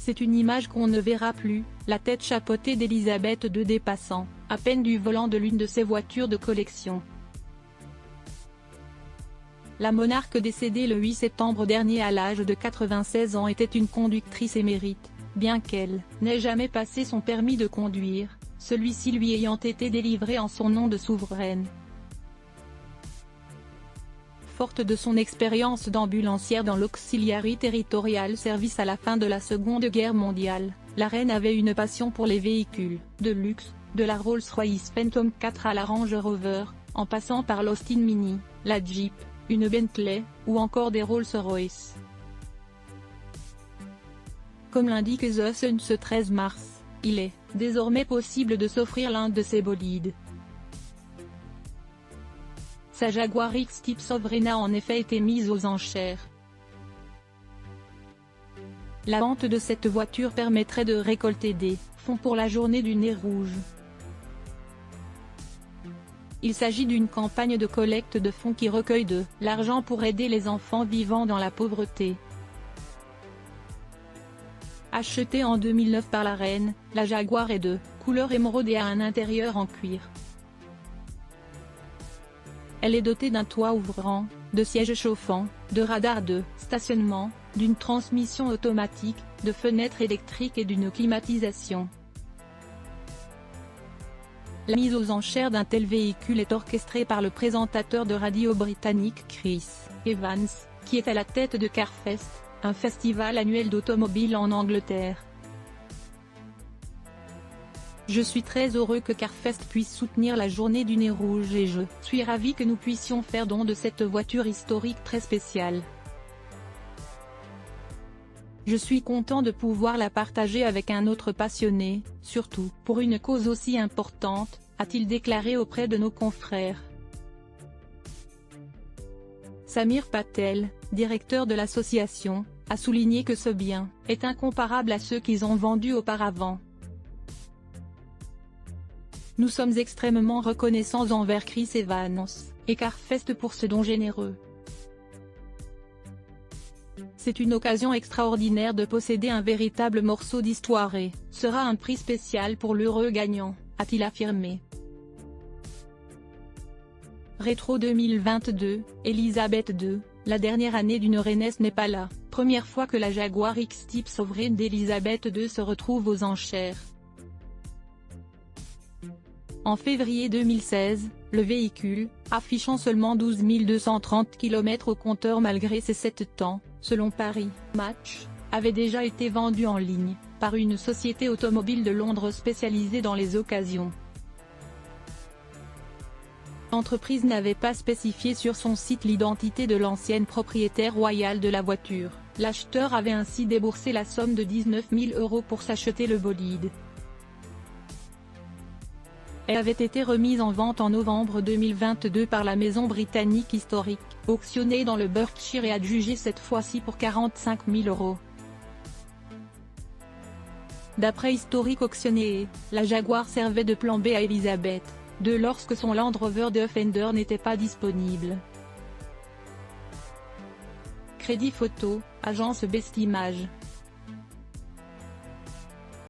C'est une image qu'on ne verra plus, la tête chapeautée d'Elisabeth II dépassant, à peine du volant de l'une de ses voitures de collection. La monarque décédée le 8 septembre dernier à l'âge de 96 ans était une conductrice émérite, bien qu'elle n'ait jamais passé son permis de conduire, celui-ci lui ayant été délivré en son nom de souveraine. Forte de son expérience d'ambulancière dans l'Auxiliary Territorial Service à la fin de la Seconde Guerre mondiale, la reine avait une passion pour les véhicules de luxe, de la Rolls-Royce Phantom 4 à la Range Rover, en passant par l'Austin Mini, la Jeep, une Bentley, ou encore des Rolls-Royce. Comme l'indique The Sun ce 13 mars, il est désormais possible de s'offrir l'un de ces bolides. Sa Jaguar X-Type Sovereign a en effet été mise aux enchères. La vente de cette voiture permettrait de récolter des fonds pour la journée du nez rouge. Il s'agit d'une campagne de collecte de fonds qui recueille de l'argent pour aider les enfants vivant dans la pauvreté. Achetée en 2009 par la reine, la Jaguar est de couleur émeraude et a un intérieur en cuir. Elle est dotée d'un toit ouvrant, de sièges chauffants, de radars de stationnement, d'une transmission automatique, de fenêtres électriques et d'une climatisation. La mise aux enchères d'un tel véhicule est orchestrée par le présentateur de radio britannique Chris Evans, qui est à la tête de Carfest, un festival annuel d'automobile en Angleterre. Je suis très heureux que Carfest puisse soutenir la journée du nez rouge et je suis ravi que nous puissions faire don de cette voiture historique très spéciale. Je suis content de pouvoir la partager avec un autre passionné, surtout pour une cause aussi importante, a-t-il déclaré auprès de nos confrères. Samir Patel, directeur de l'association, a souligné que ce bien est incomparable à ceux qu'ils ont vendus auparavant. Nous sommes extrêmement reconnaissants envers Chris Evans et Carfest pour ce don généreux. C'est une occasion extraordinaire de posséder un véritable morceau d'histoire et sera un prix spécial pour l'heureux gagnant, a-t-il affirmé. Rétro 2022, Elisabeth II, la dernière année d'une reinaisse n'est pas la première fois que la Jaguar X-Type Sovereign d'Elisabeth II se retrouve aux enchères. En février 2016, le véhicule, affichant seulement 12 230 km au compteur malgré ses 7 ans, selon Paris Match, avait déjà été vendu en ligne, par une société automobile de Londres spécialisée dans les occasions. L'entreprise n'avait pas spécifié sur son site l'identité de l'ancienne propriétaire royale de la voiture. L'acheteur avait ainsi déboursé la somme de 19 000 € pour s'acheter le bolide. Elle avait été remise en vente en novembre 2022 par la maison britannique historique, auctionnée dans le Berkshire et adjugée cette fois-ci pour 45 000 €. D'après Historique Auctionné, la Jaguar servait de plan B à Elisabeth II lorsque son Land Rover Defender n'était pas disponible. Crédit photo, agence Best Image.